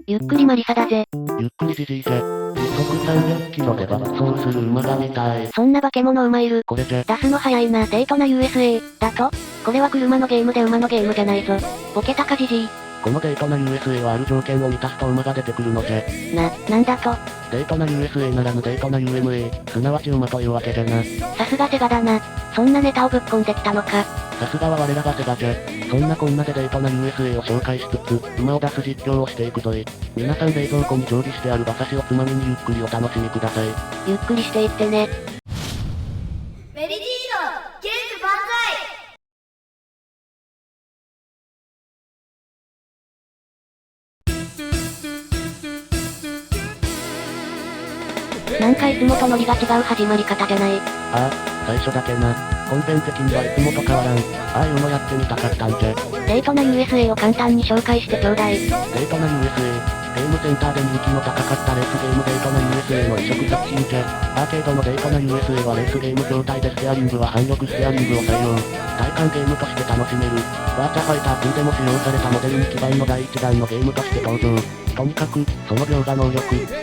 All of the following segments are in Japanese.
ゆっくりマリサだぜ。ゆっくりじじいじゃ。時速300キロで爆走する馬が見たい。そんな化け物馬いる。これじゃ。出すの早いな。デートナ USA、だと？これは車のゲームで馬のゲームじゃないぞ。ボケたかじじい。このデートナ USA はある条件を満たすと馬が出てくるのじゃ。なんだと？デートナ USA ならぬデートナ UMA、すなわち馬というわけじゃな。さすがセガだな。そんなネタをぶっ込んできたのか。さすがは我らがセガじゃ。そんなこんなでデートナ USA を紹介しつつ、馬を出す実況をしていくぞい。皆さん冷蔵庫に常備してある馬刺しをつまみにゆっくりお楽しみください。ゆっくりしていってね。メリジーノ、ゲーム万歳。なんかいつもとノリが違う始まり方じゃない。ああ、最初だけな。本編的にはいつもと変わらん。ああいうのやってみたかったんじゃ。デートナ USA を簡単に紹介してちょうだい。デートナ USA、ゲームセンターで人気の高かったレースゲームデートナ USA の移植作品じゃ。アーケードのデートナ USA はレースゲーム筐体でステアリングは反力ステアリングを採用。体感ゲームとして楽しめる。バーチャファイター2でも使用されたモデルに基盤の第1弾のゲームとして登場。とにかく、その描画能力、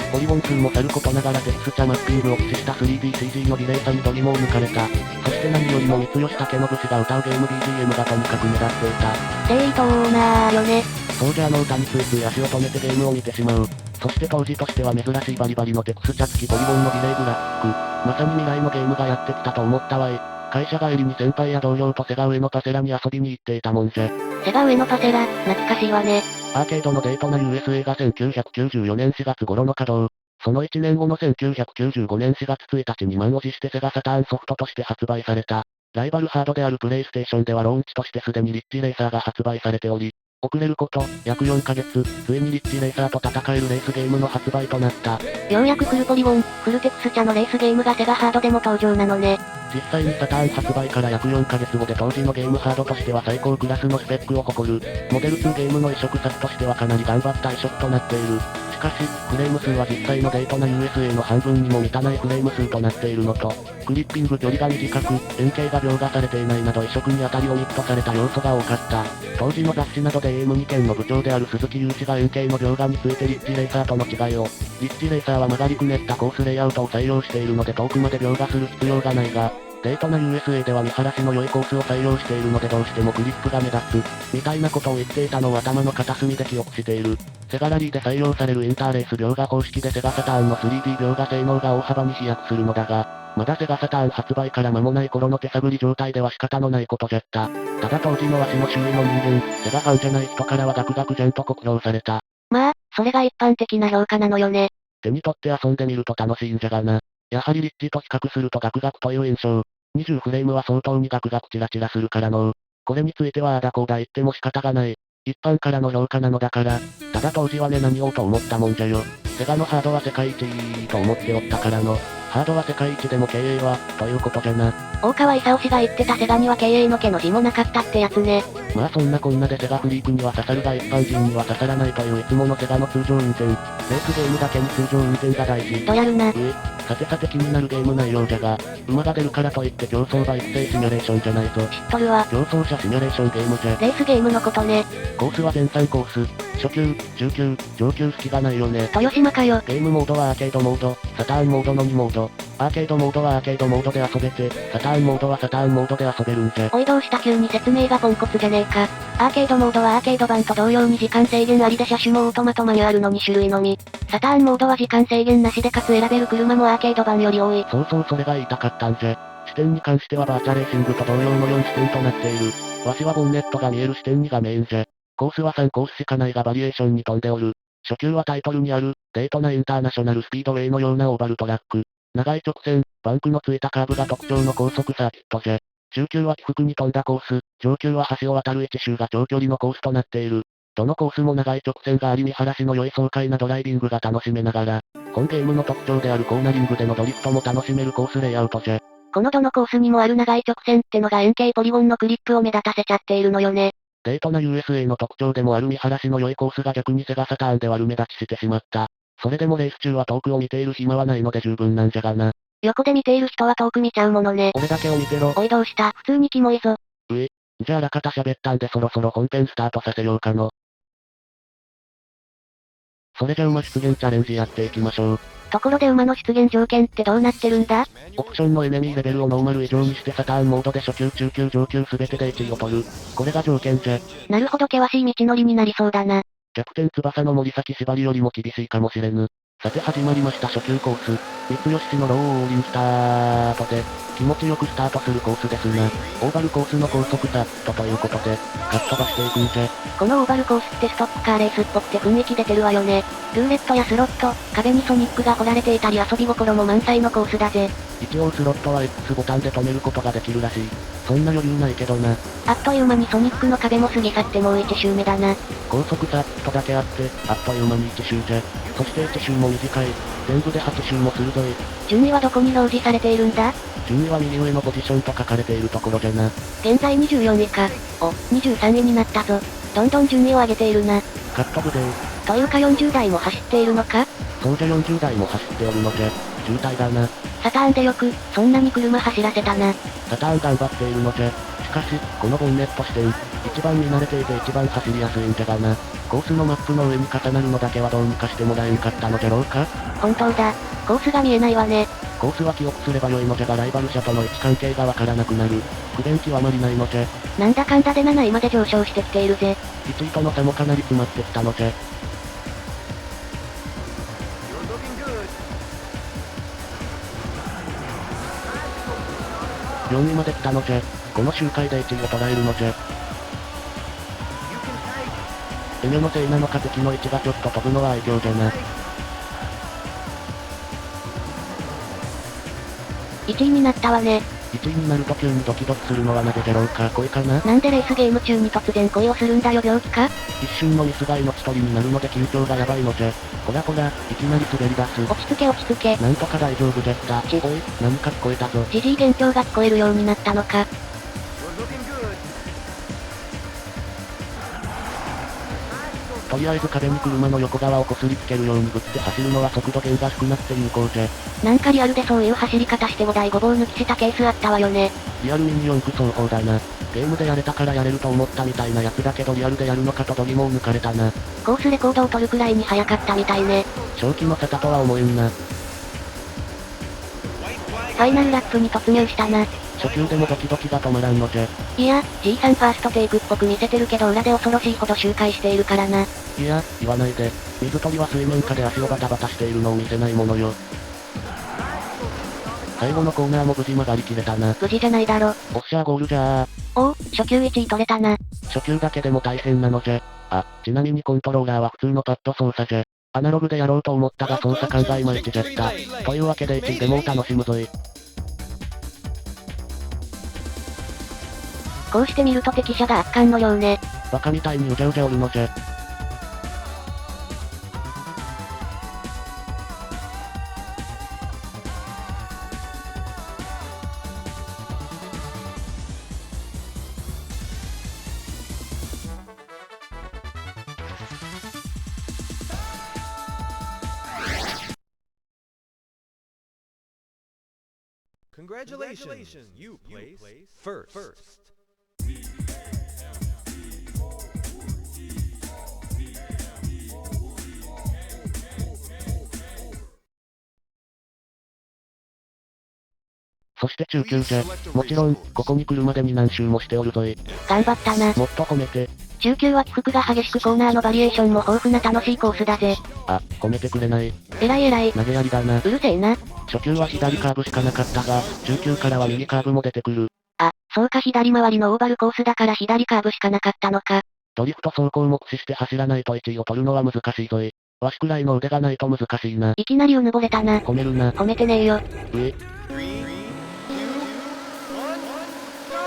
ポリゴン数もさることながらテクスチャマッピングを駆使した 3DCG の綺麗さに度肝を抜かれた。そして何よりも三吉武の武士が歌うゲーム BGM がとにかく目立っていた。デートナーよね。そうじゃあの歌についつい足を止めてゲームを見てしまう。そして当時としては珍しいバリバリのテクスチャ付きポリゴンの美麗グラフィック。まさに未来のゲームがやってきたと思ったわい。会社帰りに先輩や同僚とセガ上のパセラに遊びに行っていたもんじゃ。セガ上のパセラ、懐かしいわね。アーケードのデートナ USA が1994年4月頃の稼働。その1年後の1995年4月1日に満を持してセガサターンソフトとして発売された。ライバルハードであるプレイステーションではローンチとしてすでにリッチレーサーが発売されており、遅れること、約4ヶ月、ついにリッチレーサーと戦えるレースゲームの発売となった。ようやくフルポリゴン、フルテクスチャのレースゲームがセガハードでも登場なのね。実際にサターン発売から約4ヶ月後で当時のゲームハードとしては最高クラスのスペックを誇る、モデル2ゲームの移植作としてはかなり頑張った移植となっている。しかし、フレーム数は実際のデートナ USA の半分にも満たないフレーム数となっているのと、クリッピング距離が短く、円形が描画されていないなど移植にあたりオミットされた要素が多かった。当時の雑誌などで AM2 県の部長である鈴木雄一が円形の描画についてリッチレーサーとの違いを、リッチレーサーは曲がりくねったコースレイアウトを採用しているので遠くまで描画する必要がないが、デートナ USA では見晴らしの良いコースを採用しているのでどうしてもグリップが目立つ、みたいなことを言っていたのを頭の片隅で記憶している。セガラリーで採用されるインターレース描画方式でセガサターンの 3D 描画性能が大幅に飛躍するのだが、まだセガサターン発売から間もない頃の手探り状態では仕方のないことじゃった。ただ当時の足の周囲の人間、セガファンじゃない人からはガクガクじゃんと酷評された。まあ、それが一般的な評価なのよね。手に取って遊んでみると楽しいんじゃがな。やはりリッチと比較するとガクガクという印象。20フレームは相当にガクガクチラチラするからの。これについてはあだこうだ言っても仕方がない。一般からの評価なのだから。ただ当時はね何をと思ったもんじゃよ。セガのハードは世界一いいと思っておったからの。ハードは世界一でも経営は、ということじゃな。大川勲氏が言ってたセガには経営の毛の字もなかったってやつね。まあそんなこんなでセガフリークには刺さるが一般人には刺さらないといういつものセガの通常運転。レースゲームだけに通常運転が大事。とやるな。さてさて気になるゲーム内容じゃが、馬が出るからといって競走馬育成シミュレーションじゃないぞ。知っとるわ。競走車シミュレーションゲームじゃ。レースゲームのことね。コースは全3コース。初級、中級、上級隙がないよね。豊島かよ。ゲームモードはアーケードモード、サターンモードの2モード。アーケードモードはアーケードモードで遊べて、サターンモードはサターンモードで遊べるんじゃ。おいどうした急に説明がポンコツじゃねえか。アーケードモードはアーケード版と同様に時間制限ありで車種もオートマとマニュアルの2種類のみ。サターンモードは時間制限なしでかつ選べる車もアーケード版より多い。そうそうそれが言いたかったんじゃ。視点に関してはバーチャレーシングと同様の4視点となっている。わしはボンネットが見える視点2がメインじゃ。コースは3コースしかないがバリエーションに富んでおる。初級はタイトルにある、デートナインターナショナルスピードウェイのようなオーバルトラック。長い直線、バンクのついたカーブが特徴の高速サーキットじゃ。中級は起伏に富んだコース、上級は橋を渡る一周が長距離のコースとなっている。どのコースも長い直線があり見晴らしの良い爽快なドライビングが楽しめながら、本ゲームの特徴であるコーナリングでのドリフトも楽しめるコースレイアウトじゃ。このどのコースにもある長い直線ってのが円形ポリゴンのクリップを目立たせちゃっているのよね。デートナ USA の特徴でもある見晴らしの良いコースが逆にセガサターンで悪目立ちしてしまった。それでもレース中は遠くを見ている暇はないので十分なんじゃがな。横で見ている人は遠く見ちゃうものね。俺だけを見てろ。おいどうした普通にキモいぞ。じゃああらかた喋ったんでそろそろ本編スタートさせようかの。それじゃ馬出現チャレンジやっていきましょう。ところで馬の出現条件ってどうなってるんだ？オプションのエネミーレベルをノーマル以上にしてサターンモードで初級中級上級すべてで1位を取る。これが条件じゃ。なるほど険しい道のりになりそうだな。キャプテン翼の森崎縛りよりも厳しいかもしれぬ。さて始まりました初級コース。三吉市のローオーリンスタートで、気持ちよくスタートするコースですな。オーバルコースの高速ザットということで、かっ飛ばしていくんじゃ。このオーバルコースってストップカーレースっぽくて雰囲気出てるわよね。ルーレットやスロット、壁にソニックが掘られていたり遊び心も満載のコースだぜ。一応スロットは X ボタンで止めることができるらしい。そんな余裕ないけどな。あっという間にソニックの壁も過ぎ去ってもう1周目だな。高速ザットだけあって、あっという間に1周じゃ。そして1周も短い。全部で8周もするぞい。順位はどこに表示されているんだ？順位は右上のポジションと書かれているところじゃな。現在24位か。お、23位になったぞ。どんどん順位を上げているな。カットブでというか40台も走っているのか？そうじゃ40台も走っておるのじゃ。渋滞だな。サターンでよく、そんなに車走らせたな。サターン頑張っているのじゃ。しかし、このボンネット視点、一番見慣れていて一番走りやすいんじゃがな。コースのマップの上に重なるのだけはどうにかしてもらえんかったのじゃろうか？本当だ。コースが見えないわね。コースは記憶すれば良いのじゃがライバル車との位置関係がわからなくなる。不便極まりないのじゃ。なんだかんだで7位まで上昇してきているぜ。1位との差もかなり詰まってきたのじゃ。4位まで来たのじゃ。この周回で1位を捉えるのじゃ。エネのせいなのか敵の位置がちょっと飛ぶのは愛嬌じゃな。1位になったわね。1位になると急にドキドキするのはなぜじゃろうか？恋かな？なんでレースゲーム中に突然恋をするんだよ病気か？一瞬のミスが命取りになるので緊張がやばいのじゃ。こらこら、いきなり滑り出す。落ち着け落ち着け。なんとか大丈夫じゃった。おい、何か聞こえたぞ。ジジイ幻聴が聞こえるようになったのか。とりあえず壁に車の横側をこすりつけるように振って走るのは速度減が少なくて有効じゃ。なんかリアルでそういう走り方して5台ごぼう抜きしたケースあったわよね。リアルミニ四駆走法だな。ゲームでやれたからやれると思ったみたいなやつだけどリアルでやるのかと度肝を抜かれたな。コースレコードを取るくらいに速かったみたいね。正気の沙汰とは思えんな。ファイナルラップに突入したな。初級でもドキドキが止まらんのじゃ。いや、G さんファーストテイクっぽく見せてるけど裏で恐ろしいほど周回しているからな。いや、言わないで。水鳥は水面下で足をバタバタしているのを見せないものよ。最後のコーナーも無事曲がりきれたな。無事じゃないだろ。おっしゃーゴールじゃー。おお、初級1位取れたな。初級だけでも大変なのじゃ。あ、ちなみにコントローラーは普通のパッド操作じゃ。アナログでやろうと思ったが操作感がいまいちじゃった。というわけで1位でも楽しむぞい。こうして見ると敵車が圧巻のようね。バカみたいにうじゃうじゃおるのじゃ。Congratulations, you place first. そして中級じゃ。もちろん、ここに来るまでに何周もしておるぞい。頑張ったな。もっと褒めて。中級は起伏が激しくコーナーのバリエーションも豊富な楽しいコースだぜ。あ、褒めてくれない。えらいえらい。投げやりだな。うるせえな。初級は左カーブしかなかったが、中級からは右カーブも出てくる。あ、そうか左回りのオーバルコースだから左カーブしかなかったのか。ドリフト走行も駆使して走らないと1位を取るのは難しいぞい。わしくらいの腕がないと難しいな。いきなりうぬぼれたな。褒めるな。褒めてねえよ。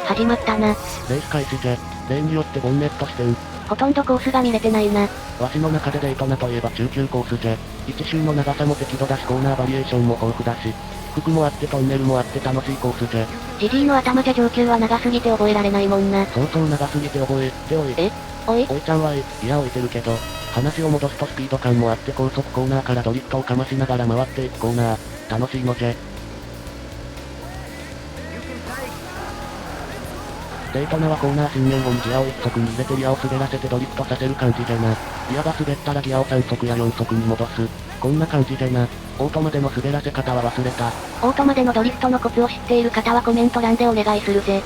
始まったな。レース開始じゃ。例によってボンネット視点。ほとんどコースが見れてないな。わしの中でデイトナといえば中級コースじゃ。1周の長さも適度だしコーナーバリエーションも豊富だし、服もあってトンネルもあって楽しいコースじゃ。ジジイの頭じゃ上級は長すぎて覚えられないもんな。そうそう長すぎて覚えておい。おいおいちゃんはいや置いてるけど、話を戻すとスピード感もあって高速コーナーからドリフトをかましながら回っていくコーナー、楽しいのじゃ。デイトナはコーナー進入後にギアを1速に入れてリアを滑らせてドリフトさせる感じじゃな。リアが滑ったらギアを3速や4速に戻す。こんな感じじゃな。オートマでの滑らせ方は忘れた。オートマでのドリフトのコツを知っている方はコメント欄でお願いするぜ。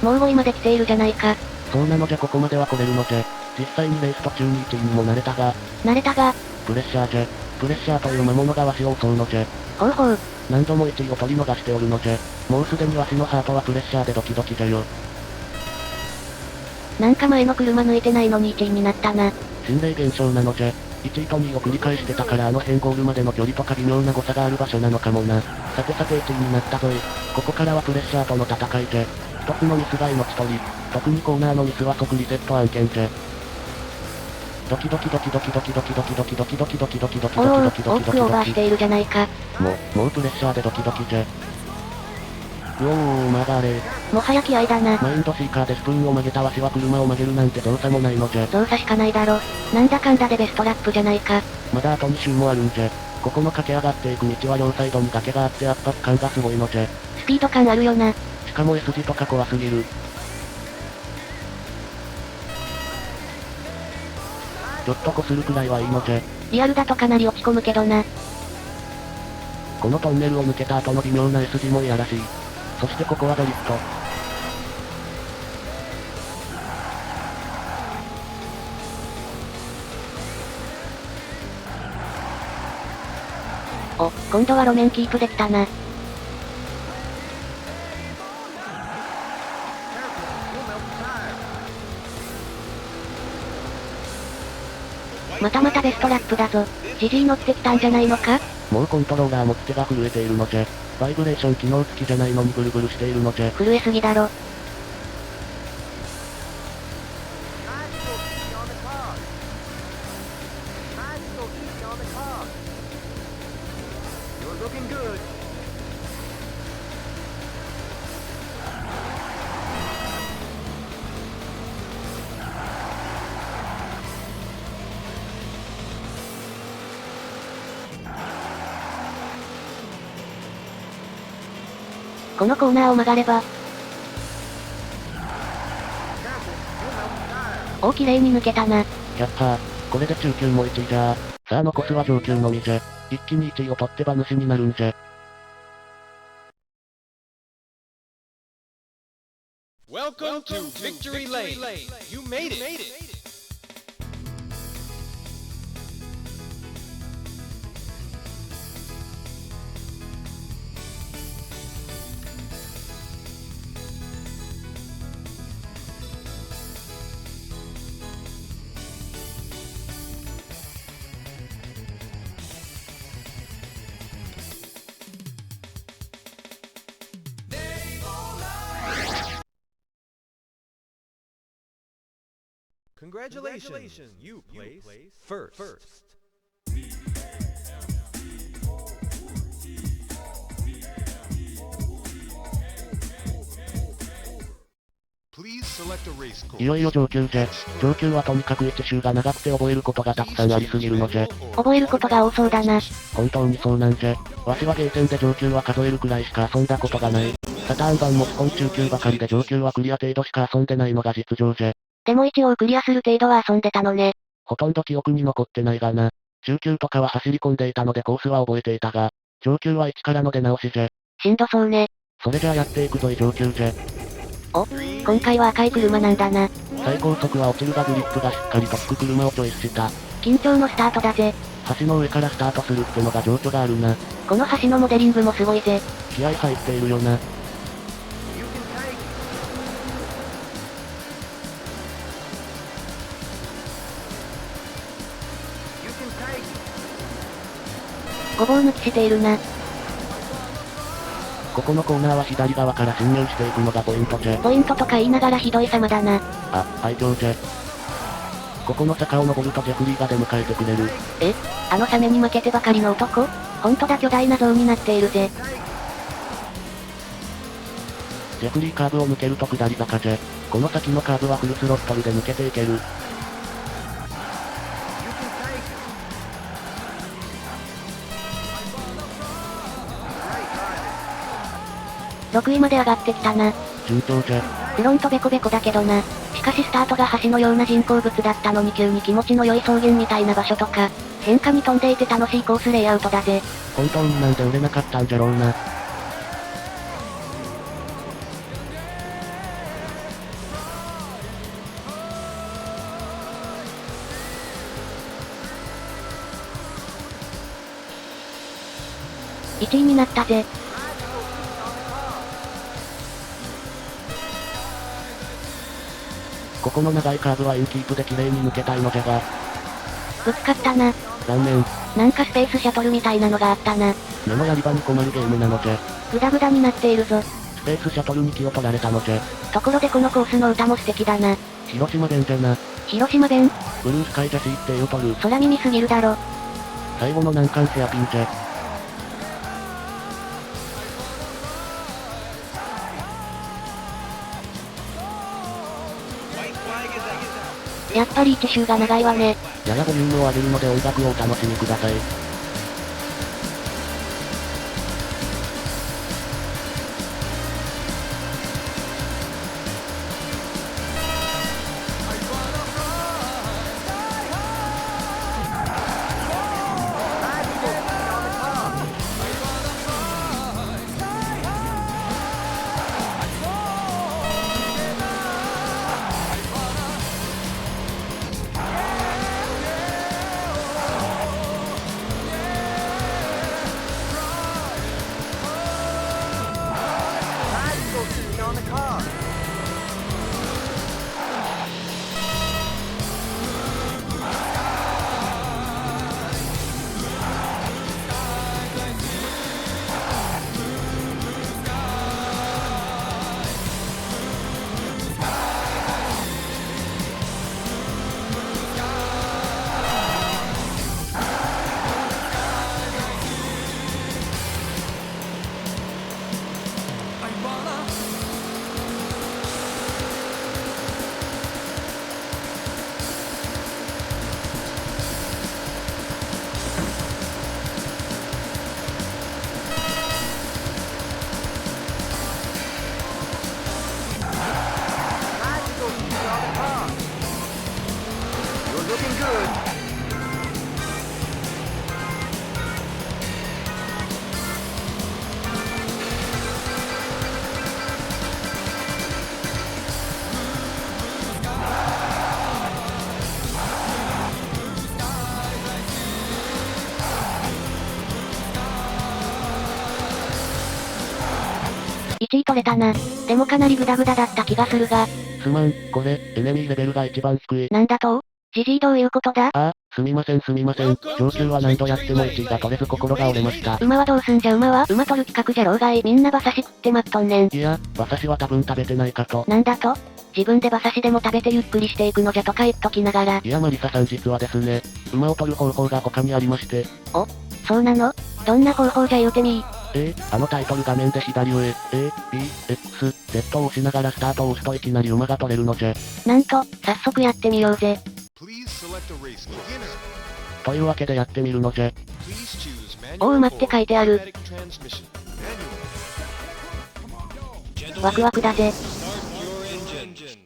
もう5位まで来ているじゃないか。そうなのじゃここまでは来れるのじゃ。実際にレース途中に1位にもなれたが、慣れたが、プレッシャーじゃ。プレッシャーという魔物がわしを襲うのじゃ。ほうほう。何度も1位を取り逃しておるのじゃ。もうすでにわしのハートはプレッシャーでドキドキじゃよ。なんか前の車抜いてないのに1位になったな。心霊現象なのじゃ。1位と2位を繰り返してたからあの辺ゴールまでの距離とか微妙な誤差がある場所なのかもな。さてさて1位になったぞい。ここからはプレッシャーとの戦いじゃ。一つのミスが命取り。特にコーナーのミスは即リセット案件じゃ。ドキドキドキドキドキドキドキドキドキドキドキドキドキドキドキドキドキドキドキ。大きくオーバーしているじゃないか。もうプレッシャーでドキドキじゃ。うおー、曲がれ。もはや気合だな。マインドシーカーでスプーンを曲げたわしは車を曲げるなんて動作もないのじゃ。動作しかないだろ。なんだかんだでベストラップじゃないか。まだあと2周もあるんじゃ。ここの駆け上がっていく道は両サイドに崖があって圧迫感がすごいのじゃ。スピード感あるよな。しかも S 字とか怖すぎる。ちょっとこするくらいはいいのじゃ。リアルだとかなり落ち込むけどな。このトンネルを抜けた後の微妙な S 字もいやらしい。そしてここはドリフト。お、今度は路面キープできたな。またまたベストラップだぞ。ジジイ乗ってきたんじゃないのか？もうコントローラー持ち手が震えているのじゃ。バイブレーション機能付きじゃないのにブルブルしているのじゃ。震えすぎだろ。このコーナーを曲がれば。おー、綺麗に抜けたな。やったー。これで中級も1位じゃー。さあ残すは上級のみじゃ。一気に1位を取って馬主になるんじゃ。Welcome to Victory Lane. You made it. Congratulations, you place first. Please select a race course. いよいよ上級じゃ。上級はとにかく1周が長くて覚えることがたくさんありすぎるのじゃ。覚えることが多そうだな。本当にそうなんじゃ。わしはゲーセンで上級は数えるくらいしか遊んだことがない。サターン版も基本中級ばかりで上級はクリア程度しか遊んでないのが実情じゃ。でも一応クリアする程度は遊んでたのね。ほとんど記憶に残ってないがな。中級とかは走り込んでいたのでコースは覚えていたが、上級は一からの出直しじゃ。しんどそうね。それじゃあやっていくぞい上級じゃ。お、今回は赤い車なんだな。最高速は落ちるがグリップがしっかりとつく車をチョイスした。緊張のスタートだぜ。橋の上からスタートするってのが情緒があるな。この橋のモデリングもすごいぜ。気合入っているよな。ごぼう抜きしているな。ここのコーナーは左側から進入していくのがポイントじゃ。ポイントとか言いながらひどい様だな。あ、愛嬌じゃ。ここの坂を登るとジェフリーが出迎えてくれる。え？あのサメに負けてばかりの男？ほんとだ巨大な像になっているぜ。ジェフリーカーブを抜けると下り坂じゃ。この先のカーブはフルスロットルで抜けていける。6位まで上がってきたな。順調じゃ。フロントベコベコだけどな。しかしスタートが橋のような人工物だったのに急に気持ちの良い草原みたいな場所とか、変化に富んでいて楽しいコースレイアウトだぜ。本当になんで売れなかったんじゃろうな。1位になったぜ。ここの長いカーブはインキープで綺麗に抜けたいのじゃが。ぶつかったな。残念。なんかスペースシャトルみたいなのがあったな。目のやり場に困るゲームなのじゃ。グダグダになっているぞ。スペースシャトルに気を取られたのじゃ。ところでこのコースの歌も素敵だな。広島弁じゃな。広島弁？ブルースカイジャシーって言うとる。空耳すぎるだろ。最後の難関ヘアピンじゃ。やっぱり1周が長いわね。ややボリュームを上げるので音楽をお楽しみください。1位取れたな。でもかなりグダグダだった気がするが。すまん、これ、エネミーレベルが一番低い。なんだと？ジジイどういうことだ？ああ、すみません。上級は何度やっても1位が取れず心が折れました。馬はどうすんじゃ馬は馬取る企画じゃろうがい。みんな馬刺し食って待っとんねん。いや、馬刺しは多分食べてないかと。なんだと？自分で馬刺しでも食べてゆっくりしていくのじゃとか言っときながら。いやマリサさん実はですね、馬を取る方法が他にありまして。お？そうなの？どんな方法じゃ言うてみー。あのタイトル画面で左上、A、B、X、Z を押しながらスタートを押すといきなり馬が取れるのじゃ。なんと、早速やってみようぜ。Please select a race beginner. というわけでやってみるのじゃ。Please choose 大 manual 馬って書いてある。 automatic transmission. Manual. ワクワクだぜ。 Start your engine.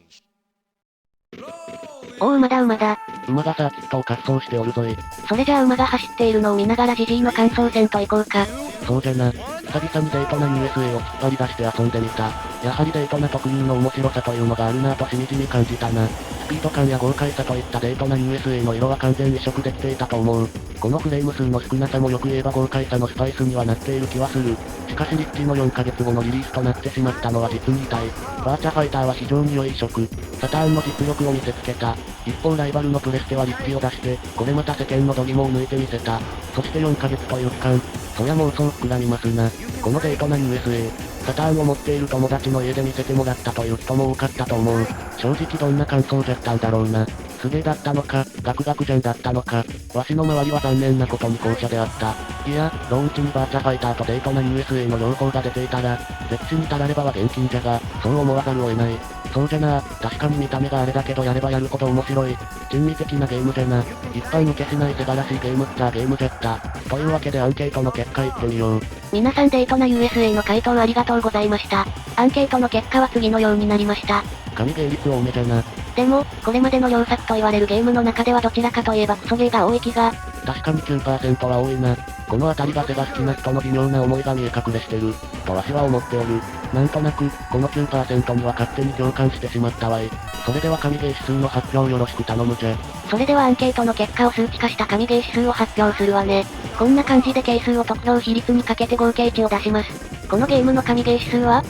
お馬だ馬だ。馬がサーキットを滑走しておるぞい。それじゃあ馬が走っているのを見ながらジジイの感想戦と行こうか。そうじゃな。久々にデートナ USA を引っ張り出して遊んでみた。やはりデートナ特有の面白さというのがあるなぁとしみじみ感じたな。スピード感や豪快さといったデートナ USA の色は完全に移植できていたと思う。このフレーム数の少なさもよく言えば豪快さのスパイスにはなっている気はする。しかしリッチの4ヶ月後のリリースとなってしまったのは実に痛い。バーチャファイターは非常に良い移植。サターンの実力を見せつけた。一方ライバルのプレステはリッチを出して、これまた世間の度肝を抜いてみせた。そして4ヶ月という期間。そりゃ妄想膨らみますな。このデートナ USA。サターンを持っている友達の家で見せてもらったという人も多かったと思う。正直どんな感想じゃったんだろうな。すげえだったのか、ガクガクじゃんだったのか。わしの周りは残念なことに後者であった。いや、ローンチにバーチャファイターとデートナ USA の両方が出ていたら、絶地にたらればは現金じゃが、そう思わざるを得ない。そうじゃな、確かに見た目があれだけどやればやるほど面白い。珍味的なゲームじゃな。一般向けしない素晴らしいゲームっちゃゲームじゃった。というわけでアンケートの結果いってみよう。皆さんデートナ USA の回答ありがとうございました。アンケートの結果は次のようになりました。神ゲー率多めじゃな。でも、これまでの良作と言われるゲームの中ではどちらかといえばクソゲーが多い気が。確かに 9% は多いな。このあたりがセガ好きな人の微妙な思いが見え隠れしてる、とわしは思っておる。なんとなく、この 9% には勝手に共感してしまったわい。それでは神ゲー指数の発表よろしく頼むじゃ。それではアンケートの結果を数値化した神ゲー指数を発表するわね。こんな感じで係数を得票比率にかけて合計値を出します。このゲームの神ゲー指数は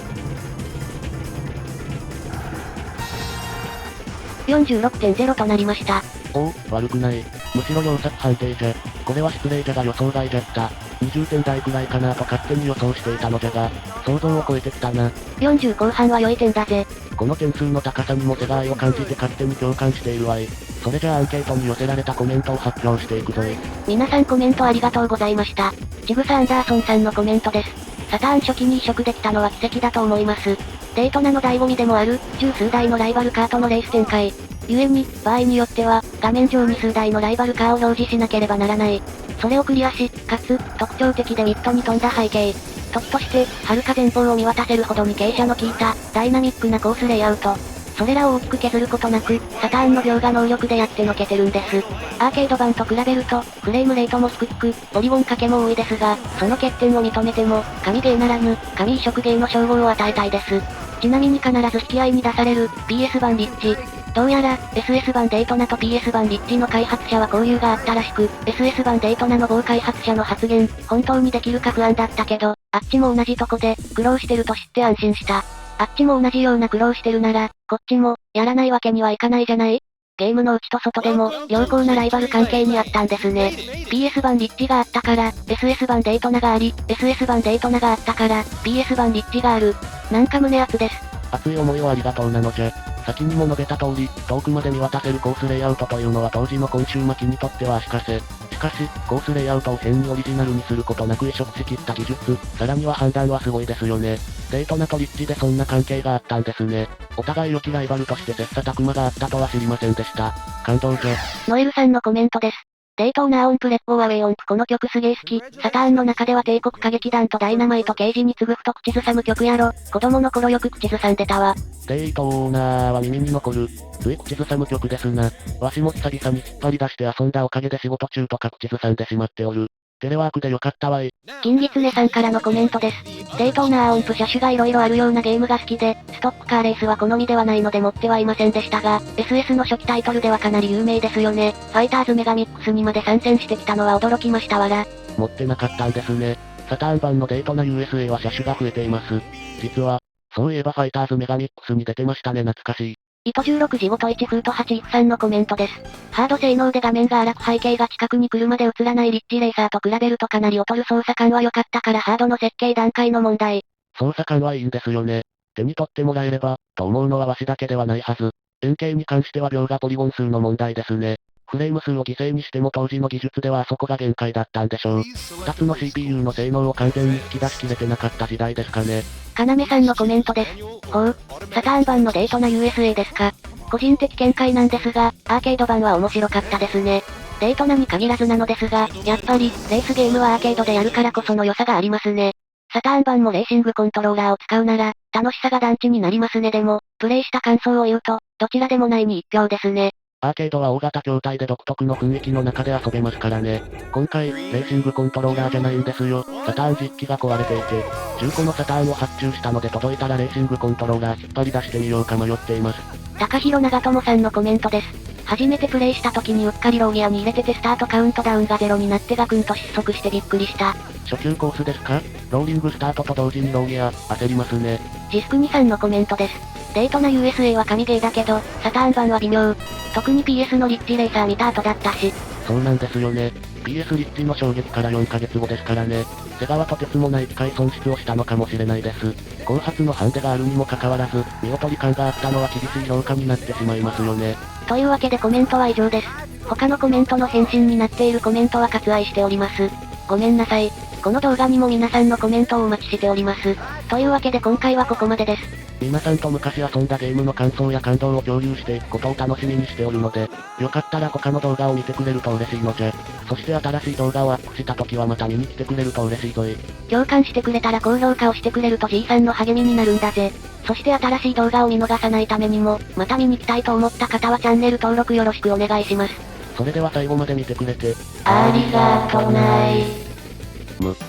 46.0 となりました。おお、悪くない。むしろ良作判定じゃ。これは失礼じゃが予想外じゃった。20点台くらいかなと勝手に予想していたのじゃが、想像を超えてきたな。40後半は良い点だぜ。この点数の高さにもセガ愛を感じて勝手に共感しているわい。それじゃあアンケートに寄せられたコメントを発表していくぞい。皆さんコメントありがとうございました。ちぐさアンダーソンさんのコメントです。サターン初期に移植できたのは奇跡だと思います。デートナの醍醐味でもある、十数台のライバルカーとのレース展開。故に、場合によっては、画面上に数台のライバルカーを表示しなければならない。それをクリアし、かつ、特徴的でミッドに飛んだ背景。時として、遥か前方を見渡せるほどに傾斜の効いた、ダイナミックなコースレイアウト。それらを大きく削ることなく、サターンの描画能力でやってのけてるんです。アーケード版と比べると、フレームレートも低く、ポリゴンかけも多いですが、その欠点を認めても、神ゲーならぬ、神移植ゲーの称号を与えたいです。ちなみに必ず引き合いに出される、PS 版リッチ。どうやら、SS 版デートナと PS 版リッチの開発者は交流があったらしく、SS 版デートナの某開発者の発言、本当にできるか不安だったけど、あっちも同じとこで、苦労してると知って安心した。あっちも同じような苦労してるなら、こっちも、やらないわけにはいかないじゃない？ゲームの内と外でも、良好なライバル関係にあったんですね。PS 版リッチがあったから、SS 版デートナがあり、SS 版デートナがあったから、PS 版リッチがある。なんか胸熱です。熱い思いをありがとうなのじゃ。先にも述べた通り、遠くまで見渡せるコースレイアウトというのは当時のコンシューマ機にとっては足かせ。しかし、コースレイアウトを変にオリジナルにすることなく移植しきった技術、さらには判断はすごいですよね。デートナとリッチでそんな関係があったんですね。お互い良きライバルとして切磋琢磨があったとは知りませんでした。感動じゃ。ノエルさんのコメントです。デートナーオンプレッオーアウェイオンプこの曲すげえ好き。サターンの中では帝国歌劇団とダイナマイト刑事に次ぐ太口ずさむ曲やろ。子供の頃よく口ずさんでたわ。デートナーは耳に残る。つい口ずさむ曲ですな。わしも久々に引っ張り出して遊んだおかげで仕事中とか口ずさんでしまっておる。テレワークでよかったわい。金ギツネさんからのコメントです。デートナーオンプ車種が色々あるようなゲームが好きで、ストップカーレースは好みではないので持ってはいませんでしたが、SS の初期タイトルではかなり有名ですよね。ファイターズメガミックスにまで参戦してきたのは驚きましたわら。持ってなかったんですね。サターン版のデートナ USA は車種が増えています。実は、そういえばファイターズメガミックスに出てましたね懐かしい。糸16時ごと1フート8イフさんのコメントです。ハード性能で画面が荒く背景が近くに車で映らないリッチレーサーと比べるとかなり劣る操作感は良かったからハードの設計段階の問題。操作感はいいんですよね。手に取ってもらえれば、と思うのはわしだけではないはず。円形に関しては描画ポリゴン数の問題ですね。フレーム数を犠牲にしても当時の技術ではあそこが限界だったんでしょう。2つの CPU の性能を完全に引き出しきれてなかった時代ですかね。かなめさんのコメントです。ほう、サターン版のデートナ USA ですか。個人的見解なんですが、アーケード版は面白かったですね。デートナに限らずなのですが、やっぱり、レースゲームはアーケードでやるからこその良さがありますね。サターン版もレーシングコントローラーを使うなら、楽しさが団地になりますねでも、プレイした感想を言うと、どちらでもないに一票ですね。アーケードは大型筐体で独特の雰囲気の中で遊べますからね。今回、レーシングコントローラーじゃないんですよ。サターン実機が壊れていて、中古のサターンを発注したので届いたらレーシングコントローラー引っ張り出してみようか迷っています。高弘長友さんのコメントです。初めてプレイした時にうっかりローギアに入れててスタートカウントダウンが0になってガクンと失速してびっくりした。初級コースですか？ローリングスタートと同時にローギア、焦りますね。ジスクニさんのコメントです。デートナ USA は神ゲーだけど、サターン版は微妙。特に PS のリッチレーサー見た後だったし。そうなんですよね。PS リッチの衝撃から4ヶ月後ですからね。セガはとてつもない機械損失をしたのかもしれないです。後発のハンデがあるにもかかわらず、見劣り感があったのは厳しい評価になってしまいますよね。というわけでコメントは以上です。他のコメントの返信になっているコメントは割愛しております。ごめんなさい。この動画にも皆さんのコメントをお待ちしております。というわけで今回はここまでです。皆さんと昔遊んだゲームの感想や感動を共有していくことを楽しみにしておるので、よかったら他の動画を見てくれると嬉しいのじゃ。そして新しい動画をアップした時はまた見に来てくれると嬉しいぞい。共感してくれたら高評価をしてくれると G さんの励みになるんだぜ。そして新しい動画を見逃さないためにも、また見に来たいと思った方はチャンネル登録よろしくお願いします。それでは最後まで見てくれて、ありがとない。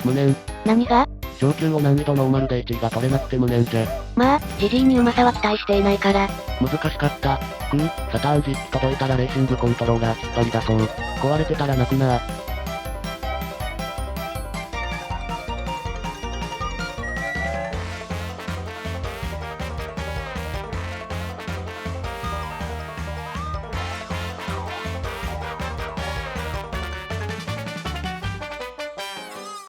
無念。何が？上級を難易度ノーマルで1位が取れなくて無念じゃ。まあ、ジジイにうまさは期待していないから。難しかった。サターン実機届いたらレーシングコントローラー引っ張り出そう。壊れてたら泣くなぁ。